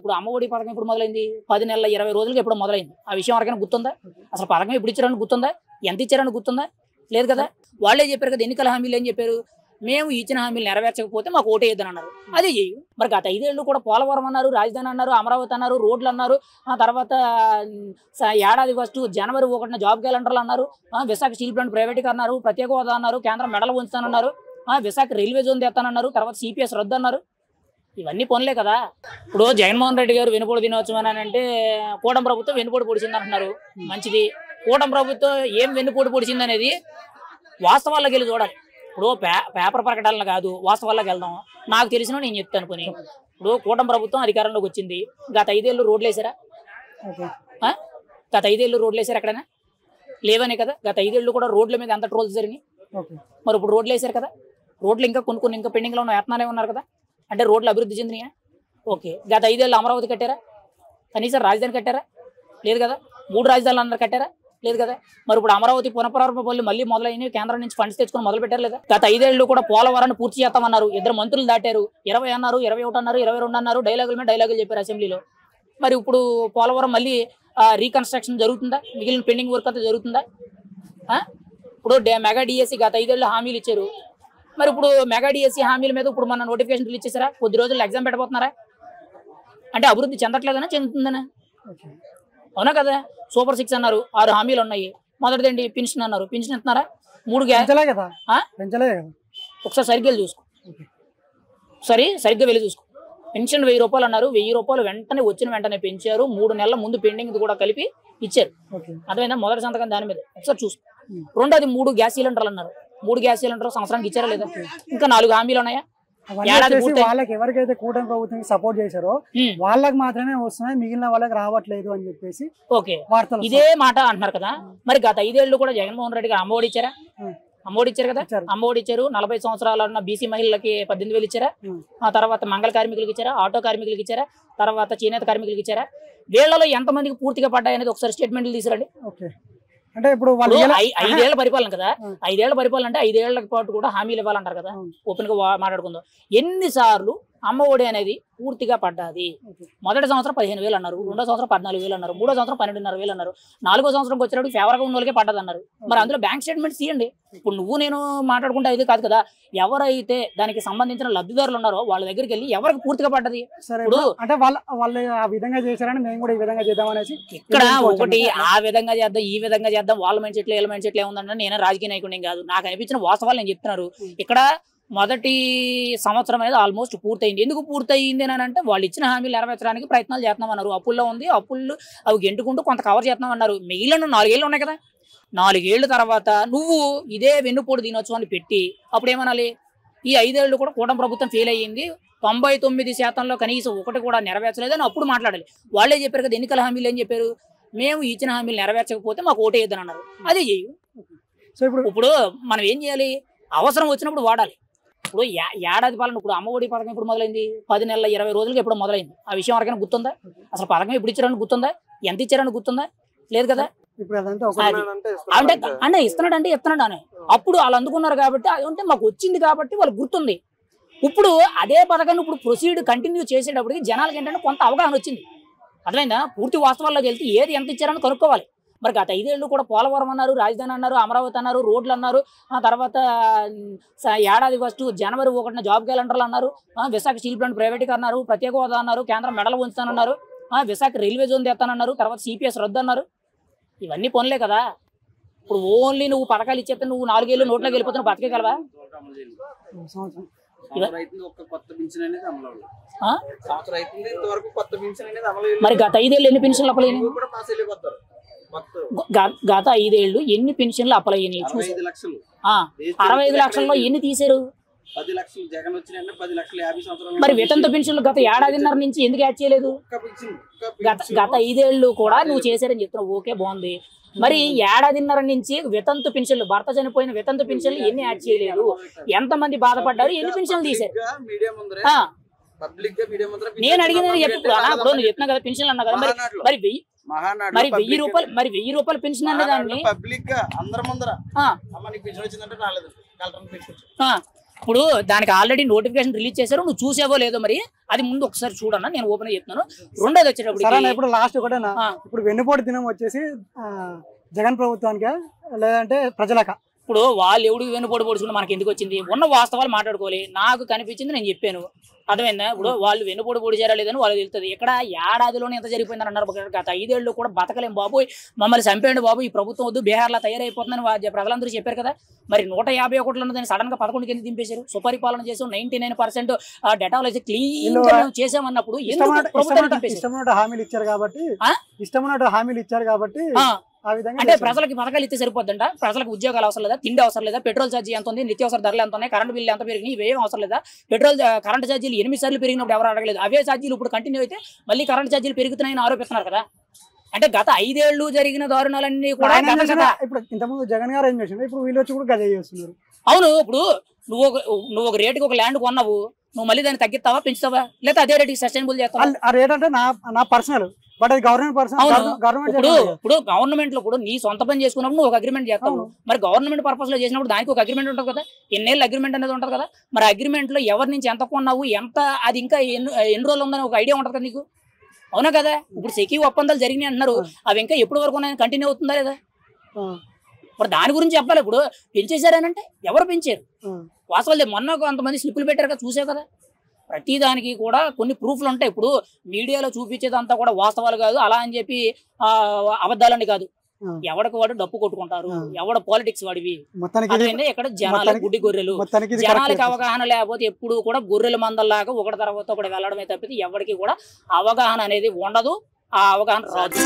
ఇప్పుడు అమ్మఒడి పథకం ఇప్పుడు మొదలైంది 10 నెలల 20 రోజులకి ఎప్పుడు మొదలైంది. ఆ విషయం ఎవరికైనా గుర్తుందా? అసలు పథకం ఎప్పుడు ఇచ్చారని గుర్తుందా? ఎంత ఇచ్చారని గుర్తుందా? లేదు కదా. వాళ్ళే చెప్పారు కదా, ఎన్నికల హామీలు ఏం చెప్పారు, మేము ఇచ్చిన హామీలు నెరవేర్చకపోతే మాకు ఓటేయద్దని అన్నారు. అదే చేయు. మరి గత 5 ఏళ్ళు కూడా పోలవరం అన్నారు, రాజధాని అన్నారు, అమరావతి అన్నారు, రోడ్లు అన్నారు, ఆ తర్వాత ఏడాది ఫస్ట్ జనవరి 1న జాబ్ క్యాలెండర్లు అన్నారు, విశాఖ స్టీల్ ప్లాంట్ ప్రైవేటీకరణ అన్నారు, ప్రత్యేక హోదా అన్నారు, కేంద్రం మెడలు ఉంచుతానన్నారు, విశాఖ రైల్వే జోన్ తెస్తానన్నారు, తర్వాత సిపిఎస్ రద్దు అన్నారు. ఇవన్నీ పనులే కదా. ఇప్పుడు జగన్మోహన్ రెడ్డి గారు వెనుపోటు దినోత్సవం అని అంటే కూటమి ప్రభుత్వం వెనుపోటు పొడిచింది అంటున్నారు. మంచిది. కూటమి ప్రభుత్వం ఏం వెన్నుపోటు పొడిచింది అనేది వాస్తవాల్లోకి వెళ్ళి చూడాలి. ఇప్పుడు పేపర్ ప్రకటనలు కాదు, వాస్తవాల్లోకి వెళ్దాం. నాకు తెలిసిన నేను చెప్తాను కొని. ఇప్పుడు కూటమి ప్రభుత్వం అధికారంలోకి వచ్చింది. గత 5 ఏళ్ళు రోడ్లు వేసారా? గత 5 ఏళ్ళు రోడ్లు వేసారు ఎక్కడైనా? లేవనే కదా. గత 5 ఏళ్ళు కూడా రోడ్ల మీద ఎంత ట్రోల్స్ జరిగినాయి. మరి ఇప్పుడు రోడ్లు వేసారు కదా, రోడ్లు ఇంకా కొన్ని ఇంకా పెండింగ్లో ఉన్న యత్నాలే ఉన్నారు కదా. అంటే రోడ్లు అభివృద్ధి చెందినాయా? ఓకే. గత 5 ఏళ్ళు అమరావతి కట్టారా? కనీసం రాజధాని కట్టారా? లేదు కదా. 3 రాజధానులు అన్నారు, కట్టారా? లేదు కదా. మరి ఇప్పుడు అమరావతి పునఃప్రారంభ పనులు మళ్ళీ మొదలైనవి, కేంద్రం నుంచి ఫండ్స్ తెచ్చుకొని మొదలు పెట్టారు లేదా? గత 5 ఏళ్ళు కూడా పోలవరాన్ని పూర్తి చేస్తామన్నారు, 2 మంత్రులు దాటారు, 20 అన్నారు, 21 అన్నారు, 22 అన్నారు, డైలాగుల మీద డైలాగులు చెప్పారు అసెంబ్లీలో. మరి ఇప్పుడు పోలవరం మళ్ళీ రీకన్స్ట్రక్షన్ జరుగుతుందా? మిగిలిన పెండింగ్ వర్క్ అంతా జరుగుతుందా? ఇప్పుడు మెగా డిఎస్సి గత 5 ఏళ్ళు హామీలు ఇచ్చారు. మరి ఇప్పుడు మెగా డిఎస్సి హామీల మీద ఇప్పుడు మన నోటిఫికేషన్ రిలీజ్ చేశారా? కొద్ది రోజుల్లో ఎగ్జామ్ పెట్టబోతున్నారా? అంటే అభివృద్ధి చెందట్లేదనా చెందుతుందనా? అవునా కదా. సూపర్ 6 అన్నారు, 6 హామీలు ఉన్నాయి. మొదటిదండి పెన్షన్ అన్నారు, పెన్షన్ ఇస్తున్నారా? 3 కదా. ఒకసారి సరిగ్గా చూసుకో, సరిగ్గా వెళ్ళి చూసుకో. పెన్షన్ 1000 రూపాయలు అన్నారు, 1000 రూపాయలు వచ్చిన వెంటనే పెంచారు. 3 నెలల ముందు పెండింగ్ కూడా కలిపి ఇచ్చారు. అర్థమైందా? మొదటి సంతకం దాని మీద ఒకసారి చూసుకో. రెండోది 3 గ్యాస్ సిలిండర్లు అన్నారు, 3 గ్యాస్ సిలిండర్ సంవత్సరానికి ఇచ్చారా లేదా? ఇంకా 4 హామీలు ఉన్నాయా? వాళ్ళకి ఎవరికైతే కూటమి ప్రభుత్వం సపోర్ట్ చేశారో వాళ్ళకి మాత్రమే వస్తున్నాయి, మిగిలిన వాళ్ళకి రావట్లేదు అని చెప్పేసి ఓకే ఇదే మాట అంటున్నారు కదా. మరి గత 5 ఏళ్ళు కూడా జగన్మోహన్ రెడ్డి గారు అమ్మఒడి ఇచ్చారా? అమ్మఒడి ఇచ్చారు కదా. అమ్మఒడి ఇచ్చారు. 40 సంవత్సరాల బీసీ మహిళలకి 18,000 ఇచ్చారా? ఆ తర్వాత మంగళ కార్మికులకు ఇచ్చారా? ఆటో కార్మికులకు ఇచ్చారా? తర్వాత చేనేత కార్మికులకు ఇచ్చారా? వీళ్ళలో ఎంతమందికి పూర్తిగా పడ్డాయి అనేది ఒకసారి స్టేట్మెంట్లు తీసుకురండి. అంటే ఇప్పుడు 5 ఏళ్ల పరిపాలన కదా. 5 ఏళ్ల పరిపాలన అంటే 5 ఏళ్ల పాటు కూడా హామీలు ఇవ్వాలంటారు కదా. ఓపెన్ గా మాట్లాడుకుందాం. ఎన్నిసార్లు అమ్మఒడి అనేది పూర్తిగా పడ్డాది? మొదటి సంవత్సరం 15,000 అన్నారు, రెండో సంవత్సరం 14,000 అన్నారు, మూడో సంవత్సరం 12,500 అన్నారు, 4వ సంవత్సరంకి వచ్చేటప్పుడు ఫేవర్గా ఉన్న వాళ్ళకే పడ్డది అన్నారు. మరి అందులో బ్యాంక్ స్టేట్మెంట్స్ తీయండి. ఇప్పుడు నువ్వు నేను మాట్లాడుకుంటే ఇది కాదు కదా. ఎవరైతే దానికి సంబంధించిన లబ్ధిదారులు ఉన్నారో వాళ్ళ దగ్గరికి వెళ్ళి ఎవరికి పూర్తిగా పడ్డది. ఇప్పుడు అంటే వాళ్ళు ఆ విధంగా చేశారని మేము కూడా ఈ విధంగా చేద్దాం అనేసి ఇక్కడ ఒకటి ఆ విధంగా చేద్దాం, ఈ విధంగా చేద్దాం, వాళ్ళ మైండ్ సెట్లు వీళ్ళ మైండ్ సెట్లు ఏముందంటే నేనే రాజకీయ నాయకుడు కాదు. నాకు అనిపించిన వాస్తవాలు నేను చెప్తున్నారు. ఇక్కడ మొదటి సంవత్సరం అనేది ఆల్మోస్ట్ పూర్తయింది. ఎందుకు పూర్తయింది అని అంటే వాళ్ళు ఇచ్చిన హామీలు నెరవేర్చడానికి ప్రయత్నాలు చేస్తున్నామన్నారు. అప్పుల్లో ఉంది, అప్పులు అవి గెంటుకుంటూ కొంత కవర్ చేస్తున్నామన్నారు. మిగిలిన 4 ఏళ్ళు ఉన్నాయి కదా. 4 ఏళ్ళ తర్వాత నువ్వు ఇదే వెన్నుపోటు దినోత్సవాన్ని పెట్టి అప్పుడు ఏమనాలి? ఈ 5 ఏళ్ళు కూడా కూటమి ప్రభుత్వం ఫెయిల్ అయ్యింది, 99% కనీసం ఒకటి కూడా నెరవేర్చలేదని అప్పుడు మాట్లాడాలి. వాళ్ళే చెప్పారు కదా, ఎన్నికల హామీలు ఏం చెప్పారు, మేము ఇచ్చిన హామీలు నెరవేర్చకపోతే మాకు ఓటేయద్దని అన్నారు. అదే చేయు. సో ఇప్పుడు మనం ఏం చేయాలి? అవసరం వచ్చినప్పుడు వాడాలి. ఇప్పుడు ఏడాది పాలన, ఇప్పుడు అమ్మఒడి పథకం ఇప్పుడు మొదలైంది 10 నెలల 20 రోజులకి ఎప్పుడు మొదలైంది. ఆ విషయం ఎవరికైనా గుర్తుందా? అసలు పథకం ఎప్పుడు ఇచ్చారని గుర్తుందా? ఎంత ఇచ్చారని గుర్తుందా? లేదు కదా. అంటే ఇస్తున్నాడు అంటే ఇస్తున్నాడు అని అప్పుడు వాళ్ళు అందుకున్నారు కాబట్టి అంటే మాకు వచ్చింది కాబట్టి వాళ్ళకి గుర్తుంది. ఇప్పుడు అదే పథకాన్ని ఇప్పుడు ప్రొసీడ్ కంటిన్యూ చేసేటప్పటికి జనాలకి ఏంటంటే కొంత అవగాహన వచ్చింది. అర్థమైందా? పూర్తి వాస్తవాల్లోకి వెళ్తే ఏది ఎంత ఇచ్చారని కనుక్కోవాలి. మరి గత 5 ఏళ్ళు కూడా పోలవరం అన్నారు, రాజధాని అన్నారు, అమరావతి అన్నారు, రోడ్లు అన్నారు, ఆ తర్వాత ఏడాది ఫస్ట్ జనవరి 1న జాబ్ క్యాలెండర్లు అన్నారు, విశాఖ స్టీల్ ప్లాంట్ ప్రైవేటీకరణ అన్నారు, ప్రత్యేక హోదా అన్నారు, కేంద్రం మెడలు ఉంచుతానన్నారు, విశాఖ రైల్వే జోన్ తెస్తానన్నారు, తర్వాత సిపిఎస్ రద్దు అన్నారు. ఇవన్నీ పనులే కదా. ఇప్పుడు ఓన్లీ నువ్వు పథకాలు ఇచ్చేస్తే నువ్వు 4 ఏళ్ళు నోట్లోకి వెళ్ళిపోతున్నావు, బతకగలవా? మరి గత 5 ఏళ్ళు ఎన్ని పెన్షన్లు అప్లై అయినాయి? గత 5 ఏళ్ళు ఎన్ని పెన్షన్లు అప్లై అయినాయి చూసి 65 లక్షల్లో ఎన్ని తీసారు? 10 లక్షలు జగన్ వచ్చిన 10 లక్షలు 50 సంవత్సరాలు. మరి వితంతు పెన్షన్లు గత ఏడాదిన్నర నుంచి ఎందుకు యాడ్ చేయలేదు? గత 5 ఏళ్ళు కూడా నువ్వు చేశారని చెప్తున్నావు, ఓకే బాగుంది. మరి ఏడాదిన్నర నుంచి వితంతు పెన్షన్లు, భర్త చనిపోయిన వితంతు పెన్షన్లు ఎన్ని యాడ్ చేయలేదు? ఎంతమంది బాధపడ్డారు? ఎన్ని పెన్షన్లు తీశారు? నేను అడిగినది చెప్పు. నువ్వు చెప్తున్నా కదా పెన్షన్లు అన్నా కదా. మరి 1000 రూపాయలు, మరి 1000 రూపాయలు పెన్షన్ అనే దాన్ని ఇప్పుడు దానికి ఆల్రెడీ నోటిఫికేషన్ రిలీజ్ చేశారు, నువ్వు చూసావో లేదో మరి అది ముందు ఒకసారి చూడన్నా, నేను ఓపెన్ చెప్తున్నాను. రెండోది వచ్చేటప్పుడు ఇప్పుడు లాస్ట్ ఒకటేనా, ఇప్పుడు వెన్నుపోటు దినం వచ్చేసి జగన్ ప్రభుత్వానికే లేదంటే ప్రజలకా? ఇప్పుడు వాళ్ళు ఎవడు వెన్నుపోటు పొడుచుకుంటే మనకి ఎందుకు వచ్చింది? ఉన్న వాస్తవాలు మాట్లాడుకోవాలి. నాకు కనిపించింది నేను చెప్పాను, అర్థమైందా? ఇప్పుడు వాళ్ళు వెన్నుపోటు పొడిచారా లేదని వాళ్ళు తెలుస్తుంది. ఇక్కడ ఏడాదిలోనే ఎంత జరిగిపోయిందని అన్నారు. గత 5 ఏళ్ళు కూడా బతకలేం బాబోయ్, మమ్మల్ని చంపేయండి బాబు, ఈ ప్రభుత్వం వద్దు, బీహార్లో తయారైపోతుందని ప్రజలందరూ చెప్పారు కదా. మరి 151 ఉన్నదని సడన్ గా 11కి ఎందుకు దింపేశారు? సుపరిపాలన చేసాం, 99% డేటాలు అయితే క్లీన్ చేసామన్నప్పుడు ఇష్టమైన హామీలు ఇచ్చారు కాబట్టి అంటే ప్రజలకు పథకాలు ఇస్తే సరిపోద్దంట? ప్రజలకు ఉద్యోగాలు అవసరం లేదా? తిండి అవసరం లేదా? పెట్రోల్ ఛార్జీ ఎంత ఉంది? నిత్యావసర ధరలు ఎంత ఉన్నాయి? కరెంట్ బిల్లు ఎంత పెరిగినాయి? ఇవేం అవసరం లేదా? కరెంట్ ఛార్జీలు 8 సార్లు పెరిగినప్పుడు ఎవరు అడగలేదు. అవే ఛార్జీలు ఇప్పుడు కంటిన్యూ అయితే మళ్ళీ కరెంట్ ఛార్జీలు పెరుగుతున్నాయని ఆరోపిస్తున్నారు కదా. అంటే గత 5 ఏళ్ళు జరిగిన దారుణాలన్నీ కూడా ఇప్పుడు ఇంతకుముందు జగన్ గారు ఏం చేసిండు, ఇప్పుడు వీళ్ళు వచ్చి కూడా గదే చేస్తున్నారు. అవును, ఇప్పుడు నువ్వు ఒక రేటుకి ఒక ల్యాండ్ కొన్నావు, నువ్వు మళ్ళీ దాన్ని తగ్గిస్తావా, పెంచుతావా, లేదా అదే రేటుకి సస్టైనబుల్ చేస్తావా? ఆ రేట్ అంటే నా పర్సనల్, బట్ అది గవర్నమెంట్. ఇప్పుడు గవర్నమెంట్ లో కూడా నీ సొంత పని చేసుకున్నప్పుడు నువ్వు ఒక అగ్రిమెంట్ చేస్తావు. మరి గవర్నమెంట్ పర్పస్ లో చేసినప్పుడు దానికి ఒక అగ్రిమెంట్ ఉంటుంది కదా, ఎన్నేళ్ళు అగ్రిమెంట్ అనేది ఉంటుంది కదా. మరి అగ్రిమెంట్ లో ఎవరి నుంచి ఎంత కొన్నావు, ఎంత, అది ఇంకా ఎన్ని రోజులు ఉందని ఒక ఐడియా ఉంటుంది కదా నీకు, అవునా కదా? ఇప్పుడు సెకీ ఒప్పందాలు జరిగినాయి అంటున్నారు, అవి ఇంకా ఎప్పటి వరకు కంటిన్యూ అవుతుందా లేదా? మరి దాని గురించి చెప్పాలి. ఇప్పుడు పెంచేశారనంటే ఎవరు పెంచారు? వాస్తవాలు మొన్న కొంతమంది స్లిప్పులు పెట్టారు కదా, చూసావు కదా. ప్రతి దానికి కూడా కొన్ని ప్రూఫ్లు ఉంటాయి. ఇప్పుడు మీడియాలో చూపించేదంతా కూడా వాస్తవాలు కాదు, అలా అని చెప్పి అబద్ధాలని కాదు. ఎవరికి వాడు డప్పు కొట్టుకుంటారు, ఎవడ పాలిటిక్స్ వాడివి. ఇక్కడ జనాలు గుడ్డి గొర్రెలు, జనాలకి అవగాహన లేకపోతే ఎప్పుడు కూడా గొర్రెల మందల్లాగా ఒకటి తర్వాత ఒకటి వెళ్ళడమే తప్పితే ఎవరికి కూడా అవగాహన అనేది ఉండదు, ఆ అవగాహన రాదు.